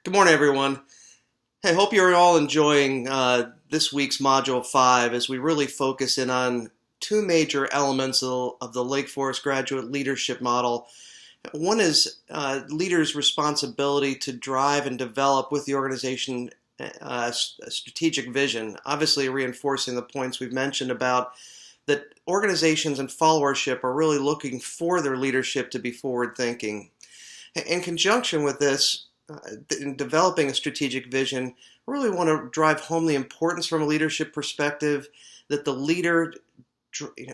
Good morning, everyone. Hey, hope you're all enjoying this week's Module 5 as we really focus in on two major elements of the Lake Forest Graduate Leadership Model. One is leaders' responsibility to drive and develop with the organization a strategic vision, obviously reinforcing the points we've mentioned about that organizations and followership are really looking for their leadership to be forward-thinking. In conjunction with this, in developing a strategic vision, I really want to drive home the importance from a leadership perspective that the leader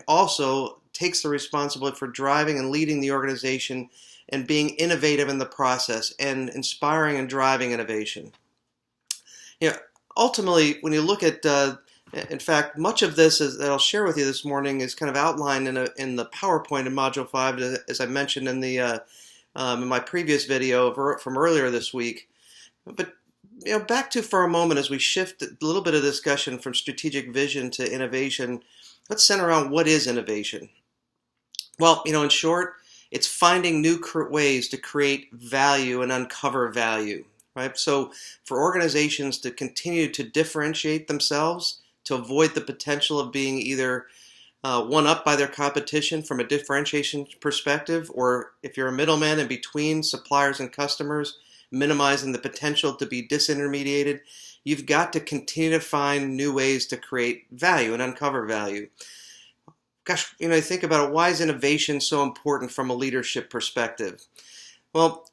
also takes the responsibility for driving and leading the organization and being innovative in the process and inspiring and driving innovation. Ultimately, when you look at, in fact, much of this that I'll share with you this morning is kind of outlined in the PowerPoint in Module 5, as I mentioned in my previous video from earlier this week. But back to for a moment as we shift a little bit of discussion from strategic vision to innovation, let's center around what is innovation. Well, in short, it's finding new ways to create value and uncover value, right? So for organizations to continue to differentiate themselves, to avoid the potential of being either one up by their competition from a differentiation perspective, or if you're a middleman in between suppliers and customers, minimizing the potential to be disintermediated, you've got to continue to find new ways to create value and uncover value. Gosh, think about it. Why is innovation so important from a leadership perspective? Well,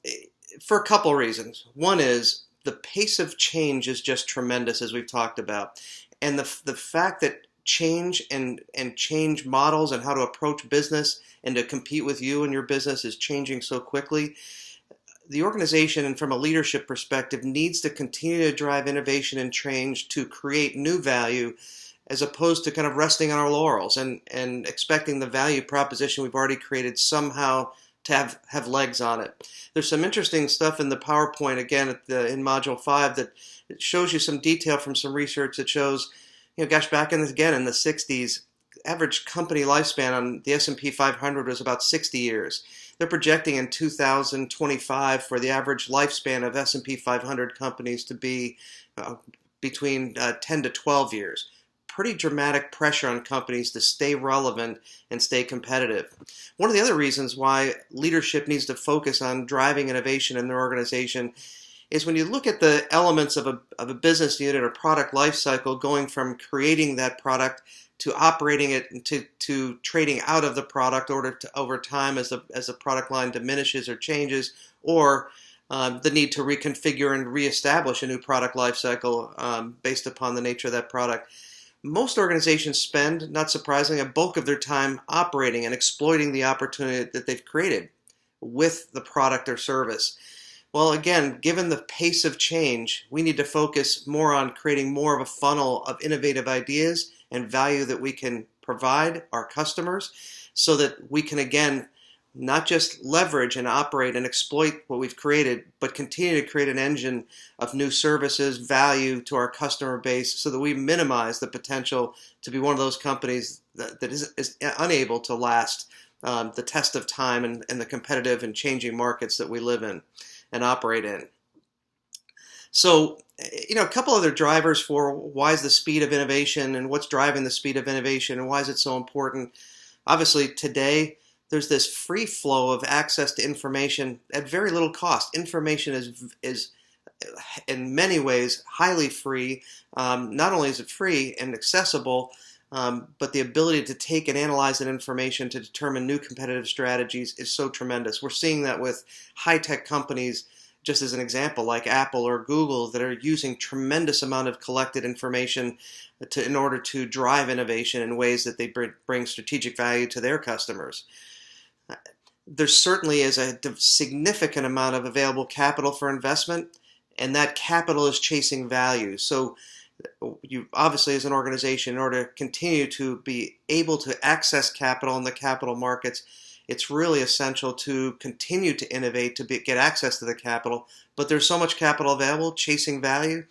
for a couple of reasons. One is the pace of change is just tremendous, as we've talked about. And the fact that change and change models and how to approach business and to compete with you and your business is changing so quickly, the organization, and from a leadership perspective, needs to continue to drive innovation and change to create new value, as opposed to kind of resting on our laurels and expecting the value proposition we've already created somehow to have legs on it. There's some interesting stuff in the PowerPoint, again, in Module 5, that shows you some detail from some research that shows, back in the 60s, average company lifespan on the S&P 500 was about 60 years. They're projecting in 2025 for the average lifespan of S&P 500 companies to be between 10 to 12 years. Pretty dramatic pressure on companies to stay relevant and stay competitive. One of the other reasons why leadership needs to focus on driving innovation in their organization is when you look at the elements of a business unit or product life cycle, going from creating that product to operating it to trading out of the product over time as the product line diminishes or changes, or the need to reconfigure and reestablish a new product life cycle based upon the nature of that product. Most organizations spend, not surprisingly, a bulk of their time operating and exploiting the opportunity that they've created with the product or service. Well, again, given the pace of change, we need to focus more on creating more of a funnel of innovative ideas and value that we can provide our customers, so that we can, again, not just leverage and operate and exploit what we've created, but continue to create an engine of new services, value to our customer base, so that we minimize the potential to be one of those companies that is unable to last the test of time and the competitive and changing markets that we live in and operate in. So, a couple other drivers for why is the speed of innovation and what's driving the speed of innovation and why is it so important. Obviously, today, there's this free flow of access to information at very little cost. Information is in many ways highly free. Not only is it free and accessible, but the ability to take and analyze that information to determine new competitive strategies is so tremendous. We're seeing that with high-tech companies, just as an example, like Apple or Google, that are using tremendous amount of collected information in order to drive innovation in ways that they bring strategic value to their customers. There certainly is a significant amount of available capital for investment, and that capital is chasing value. So you obviously, as an organization, in order to continue to be able to access capital in the capital markets, it's really essential to continue to innovate to get access to the capital. But there's so much capital available chasing value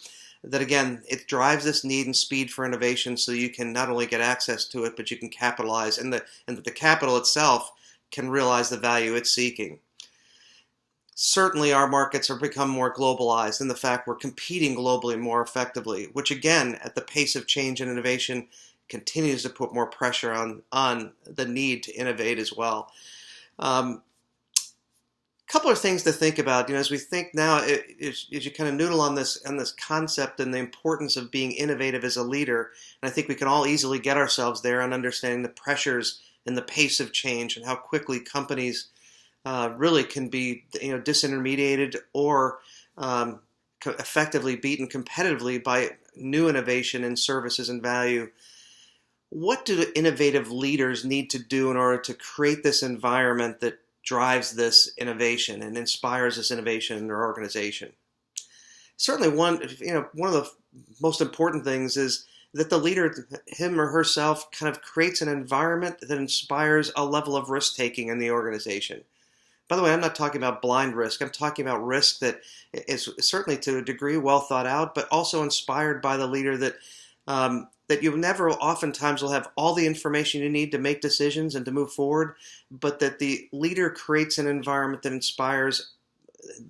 that, again, it drives this need and speed for innovation, so you can not only get access to it, but you can capitalize, and that the capital itself can realize the value it's seeking. Certainly our markets have become more globalized, and the fact we're competing globally more effectively, which again, at the pace of change and innovation, continues to put more pressure on the need to innovate as well. Couple of things to think about, as we think now, as you kind of noodle on this concept and the importance of being innovative as a leader, and I think we can all easily get ourselves there on understanding the pressures and the pace of change and how quickly companies really can be, disintermediated or effectively beaten competitively by new innovation in services and value. What do innovative leaders need to do in order to create this environment that drives this innovation and inspires this innovation in their organization? Certainly one of the most important things is that the leader, him or herself, kind of creates an environment that inspires a level of risk-taking in the organization. By the way, I'm not talking about blind risk. I'm talking about risk that is certainly to a degree well thought out, but also inspired by the leader that you never oftentimes will have all the information you need to make decisions and to move forward, but that the leader creates an environment that inspires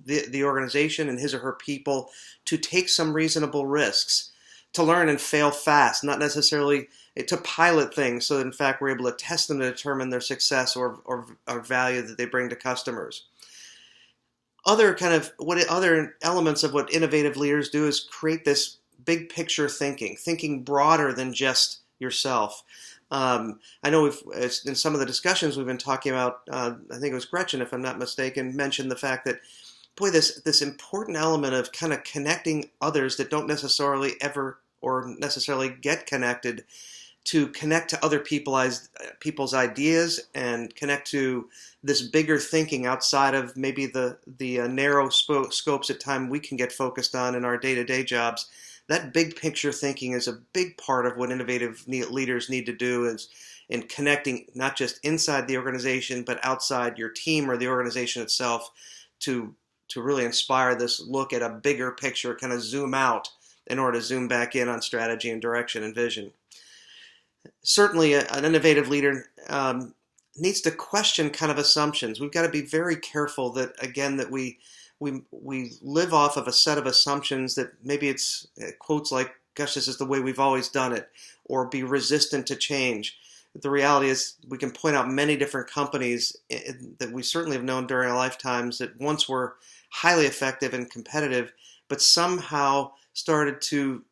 the organization and his or her people to take some reasonable risks, to learn and fail fast, not necessarily to pilot things so that in fact we're able to test them to determine their success or value that they bring to customers. Other elements of what innovative leaders do is create this big picture thinking broader than just yourself. I know in some of the discussions we've been talking about, I think it was Gretchen, if I'm not mistaken, mentioned the fact that, boy, this important element of kind of connecting others that don't necessarily ever or necessarily get connected, to connect to other people's ideas and connect to this bigger thinking outside of maybe the narrow scopes at time we can get focused on in our day-to-day jobs. That big picture thinking is a big part of what innovative leaders need to do, is in connecting not just inside the organization but outside your team or the organization itself to really inspire this look at a bigger picture, kind of zoom out in order to zoom back in on strategy and direction and vision. Certainly an innovative leader needs to question kind of assumptions. We've got to be very careful that, again, that we live off of a set of assumptions that maybe it's quotes like, gosh, this is the way we've always done it, or be resistant to change. The reality is we can point out many different companies that we certainly have known during our lifetimes that once were highly effective and competitive, but somehow started to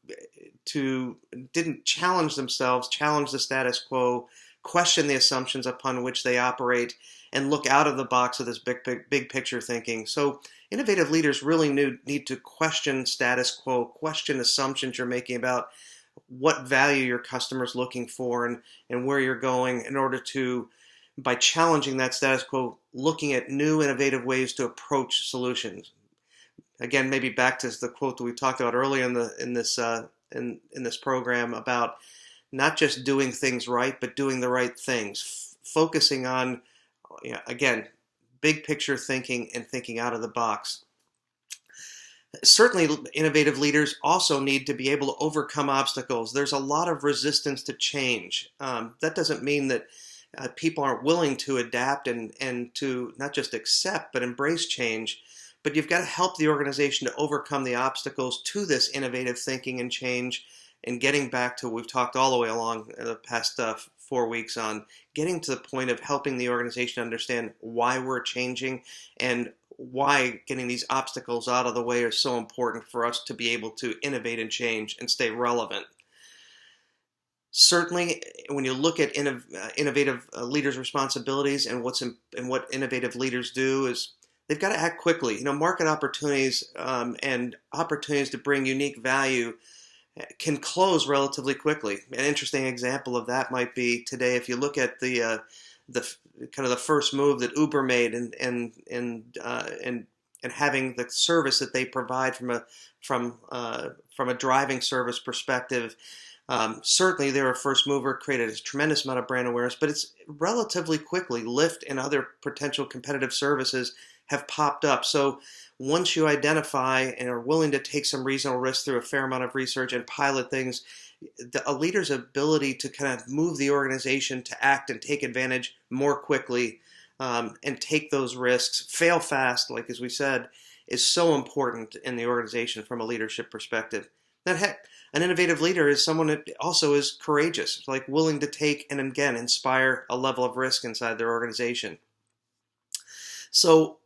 didn't challenge themselves, challenge the status quo, question the assumptions upon which they operate, and look out of the box of this big picture thinking. So innovative leaders really need to question status quo, question assumptions you're making about what value your customer's looking for and where you're going, in order to, by challenging that status quo, looking at new innovative ways to approach solutions. Again, maybe back to the quote that we talked about earlier in this program about not just doing things right, but doing the right things, focusing on, again, big picture thinking and thinking out of the box. Certainly, innovative leaders also need to be able to overcome obstacles. There's a lot of resistance to change. That doesn't mean that people aren't willing to adapt and to not just accept, but embrace change. But you've got to help the organization to overcome the obstacles to this innovative thinking and change, and getting back to what we've talked all the way along the past 4 weeks on, getting to the point of helping the organization understand why we're changing and why getting these obstacles out of the way are so important for us to be able to innovate and change and stay relevant. Certainly, when you look at innovative leaders' responsibilities and what innovative leaders do, is they've got to act quickly. Market opportunities and opportunities to bring unique value can close relatively quickly. An interesting example of that might be today, if you look at the kind of the first move that Uber made and having the service that they provide from a driving service perspective. Certainly, they were a first mover, created a tremendous amount of brand awareness, but it's relatively quickly Lyft and other potential competitive services have popped up. So once you identify and are willing to take some reasonable risk through a fair amount of research and pilot things, a leader's ability to kind of move the organization to act and take advantage more quickly and take those risks, fail fast, like as we said, is so important in the organization from a leadership perspective. That heck, an innovative leader is someone that also is courageous, like willing to take and again inspire a level of risk inside their organization. So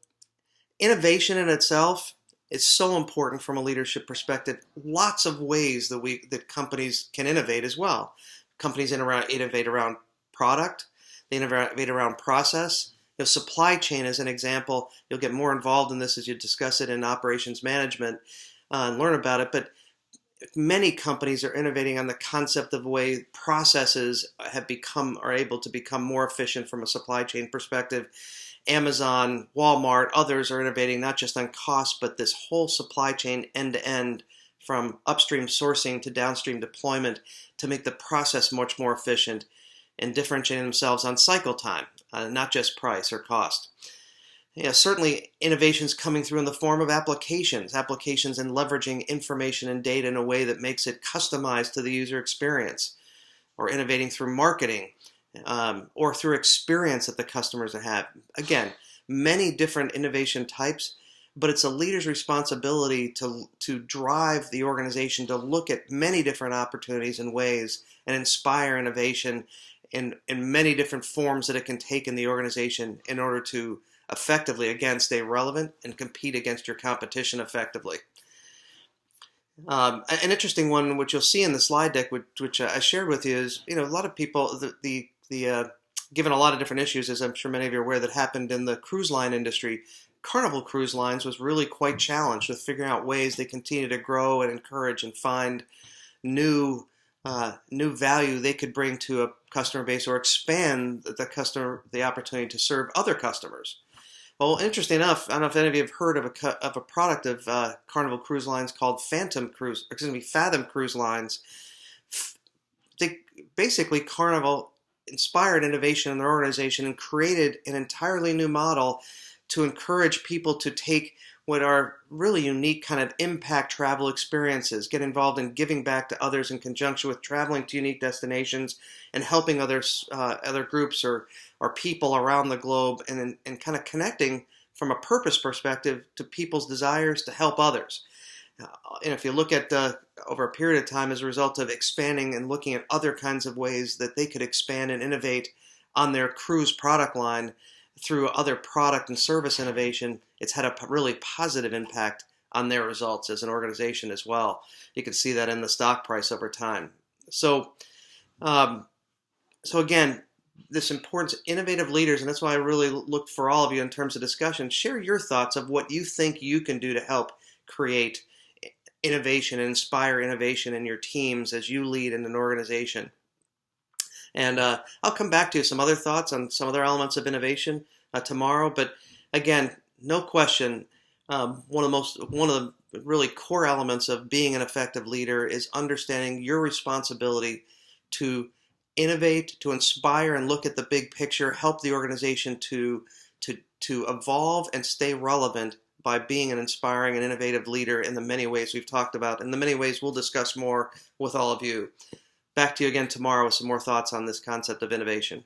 innovation in itself is so important from a leadership perspective. Lots of ways that companies can innovate as well. Companies innovate around product, they innovate around process. Supply chain is an example. You'll get more involved in this as you discuss it in operations management and learn about it. But many companies are innovating on the concept of the way processes are able to become more efficient from a supply chain perspective. Amazon, Walmart, others are innovating not just on cost, but this whole supply chain end-to-end from upstream sourcing to downstream deployment to make the process much more efficient and differentiating themselves on cycle time, not just price or cost. Certainly innovations coming through in the form of applications and leveraging information and data in a way that makes it customized to the user experience, or innovating through marketing, or through experience that the customers have. Again, many different innovation types, but it's a leader's responsibility to drive the organization to look at many different opportunities and ways and inspire innovation in many different forms that it can take in the organization in order to effectively, again, stay relevant and compete against your competition effectively. An interesting one, which you'll see in the slide deck, which I shared with you, is a lot of people, given a lot of different issues, as I'm sure many of you are aware, that happened in the cruise line industry. Carnival Cruise Lines was really quite challenged with figuring out ways they continue to grow and encourage and find new value they could bring to a customer base or expand the opportunity to serve other customers. Well, interesting enough, I don't know if any of you have heard of a product of Carnival Cruise Lines called Fathom Cruise Lines. Carnival inspired innovation in their organization and created an entirely new model to encourage people to take what are really unique kind of impact travel experiences, get involved in giving back to others in conjunction with traveling to unique destinations and helping other groups or people around the globe, and kind of connecting from a purpose perspective to people's desires to help others. And if you look at over a period of time as a result of expanding and looking at other kinds of ways that they could expand and innovate on their cruise product line through other product and service innovation, it's had a really positive impact on their results as an organization as well. You can see that in the stock price over time. So again, this importance of innovative leaders, and that's why I really look for all of you in terms of discussion. Share your thoughts of what you think you can do to help create innovation and inspire innovation in your teams as you lead in an organization. And I'll come back to some other thoughts on some other elements of innovation tomorrow. But again, no question, one of the really core elements of being an effective leader is understanding your responsibility to innovate, to inspire, and look at the big picture, help the organization to evolve and stay relevant by being an inspiring and innovative leader in the many ways we've talked about, and the many ways we'll discuss more with all of you. Back to you again tomorrow with some more thoughts on this concept of innovation.